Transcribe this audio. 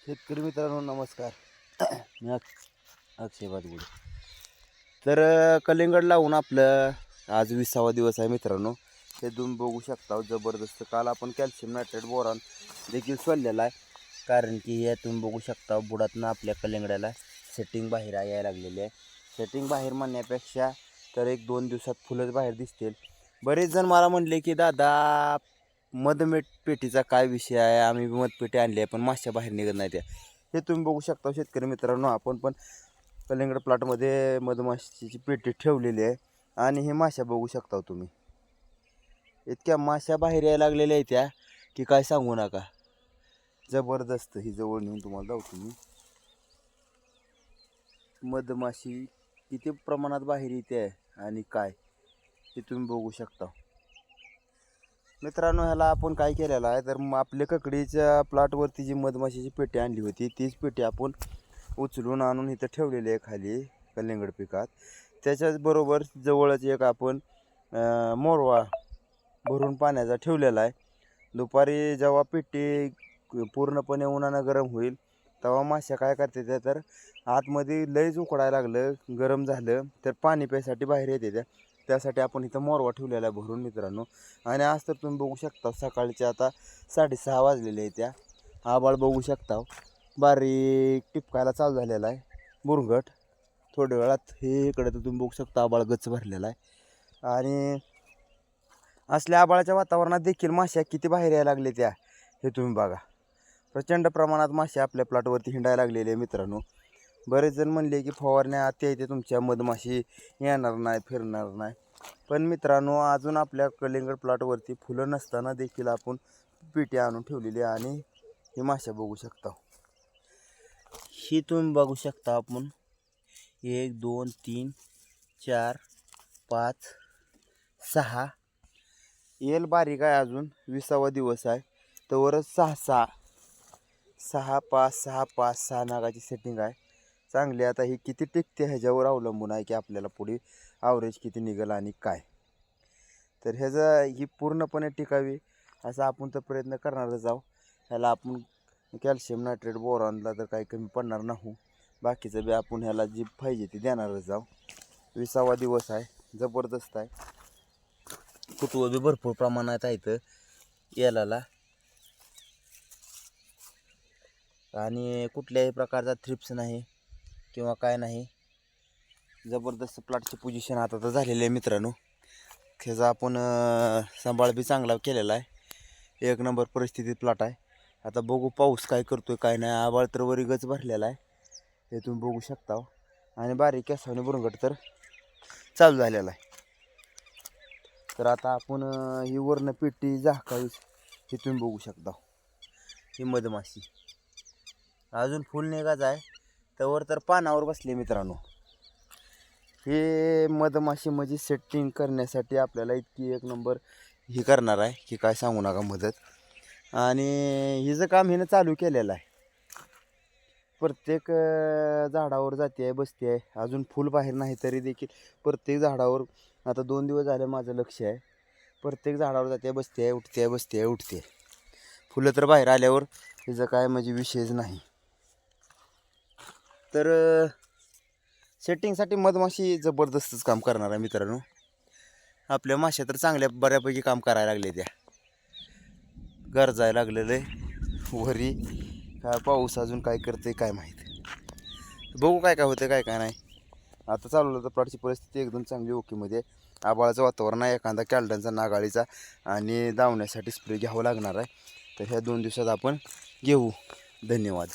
शेतकरी मित्रांनो नमस्कार. मी अक्षय बादगुडे. तर कलिंगड लावून आपलं आज 20वा दिवस आहे मित्रांनो. हे तुम्ही बघू शकता जबरदस्त. काल आपण कॅल्शियम नायट्रेट बोरॉन देखील सोडलेला आहे, कारण की हे तुम्ही बघू शकता बुडातनं आपल्या कलिंगडाला सेटिंग बाहेर यायला लागलेली आहे. सेटिंग बाहेर म्हणण्यापेक्षा तर 1-2 दिवसात फुलंच बाहेर दिसतील. बरेच जण मला म्हणले की दादा मधमेट पेटीचा काय विषय आहे, आम्ही मधपेटी आणली आहे पण माश्या बाहेर निघत नाही त्या. हे तुम्ही बघू शकता शेतकरी मित्रांनो, आपण पण कलिंगड प्लॉटमध्ये मधमाशीची पेटी ठेवलेली आहे आणि हे माश्या बघू शकता तुम्ही. इतक्या माश्या बाहेर यायला लागलेल्या आहेत त्या की काय सांगू नका. जबरदस्त. ही जवळ नेऊन तुम्हाला दाखवतो मी. मधमाशी किती प्रमाणात बाहेर येते आणि काय हे तुम्ही बघू शकता मित्रांनो. ह्याला आपण काय केलेलं आहे, तर आपल्या ककडीच्या प्लॉटवरती जी मधमाशीची पेटी आणली होती तीच पेटी आपण उचलून आणून इथं ठेवलेली आहे खाली कलिंगड पिकात. त्याच्याचबरोबर जवळच एक आपण मोरवा भरून पाण्याचा ठेवलेला आहे. दुपारी जेव्हा पेटी पूर्णपणे उन्हानं गरम होईल तेव्हा माश्या काय करते त्या, तर आतमध्ये लयच उकडायला लागलं गरम झालं तर पाणी प्यायसाठी बाहेर येते त्या. त्यासाठी आपण इथं मोरवा ठेवलेला आहे भरून मित्रांनो. आणि आज तर तुम्ही बघू शकता सकाळचे आता 6:30 वाजलेले आहे. त्या आबाळ बघू शकता बारीक टिपकायला चालू झालेला आहे बुरंगट. थोड्या वेळात हे इकडे तर तुम्ही बघू शकता आबाळ गच्च भरलेला आहे. आणि असल्या आबाळाच्या वातावरणात देखील माश्या किती बाहेर यायला लागले त्या हे तुम्ही बघा. प्रचंड प्रमाणात माश्या आपल्या प्लॉटवरती हिंडायला लागलेले आहे मित्रांनो. बरेच जण म्हणले की फवारण्या आत्या इथे तुमच्या मधमाशी येणार नाही फिरणार नाही, पण मित्रांनो अजून आपल्या कलिंगड प्लॉटवरती फुलं नसताना देखील आपण पेटी आणून ठेवलेली आहे. आणि ही माश्या बघू शकता. ही तुम्ही बघू शकता आपण 1 2 3 4 5 6 येल बारीक आहे. अजून 20वा दिवस आहे तवरच 6 5 6 नागाची सेटिंग आहे चांगली. आता ही किती टिकते ह्याच्यावर अवलंबून आहे की आपल्याला पुढे ॲव्हरेज किती निघेल आणि काय. तर ह्याचा ही पूर्णपणे टिकावी असा आपण तर प्रयत्न करणारच आहोत. ह्याला आपण कॅल्शियम नायट्रेट बोरॉनला तर काही कमी पडणार नाही. बाकीचं बी आपण ह्याला जी पाहिजे ती देणारच आहोत. 20वा दिवस आहे. जबरदस्त आहे. फुटवं बी भरपूर प्रमाणात आहे इथं याला. आणि कुठल्याही प्रकारचा थ्रिप्स नाही किंवा काय नाही. जबरदस्त प्लॉटची पोझिशन आता तर झालेली आहे मित्रांनो. ह्याचा आपण सांभाळ बी चांगला केलेला आहे. 1 नंबर परिस्थितीत प्लॉट आहे. आता बघू पाऊस काय करतोय काय नाही. आबाळ तर वरी गच भरलेला आहे हे तुम्ही बघू शकता. आणि बारीक केसावणी बुरंगट तर चालू झालेला आहे. तर आता आपण ही वर्ण पेटी झाकावी हे तुम्ही बघू शकता. ही मधमाशी अजून फुल निघायचं आहे त्यावर तर पानावर बसले मित्रांनो. हे मधमाशी म्हणजे सेटिंग करण्यासाठी आपल्याला इतकी 1 नंबर ही करणार आहे की काय सांगू नका मदत. आणि हिचं काम हिनं चालू केलेलं आहे. प्रत्येक झाडावर जाते आहे बसते आहे. अजून फुल बाहेर नाही तरी देखील प्रत्येक झाडावर आता 2 दिवस झाले माझं लक्ष आहे. प्रत्येक झाडावर जाते बसते आहे उठते आहे बसते आहे उठते. फुलं तर बाहेर आल्यावर हिचं काय म्हणजे विषयच नाही. तर सेटिंगसाठी मधमाशी जबरदस्तच काम करणार आहे मित्रांनो. आपल्या माश्या तर चांगल्या बऱ्यापैकी काम करायला लागले त्या. गरजायला लागलेलं आहे वरी. काय पाऊस अजून काय करते काय माहीत. बघू काय काय होतं काय काय नाही. आता चालवलं तर प्लॉटची परिस्थिती एकदम चांगली ओकेमध्ये. आबाळाचं वातावरण आहे. एखादा कॅल्डनचा नागाळीचा आणि दावण्यासाठी स्प्रे घ्यावं लागणार आहे. तर ह्या 2 दिवसात आपण घेऊ. धन्यवाद.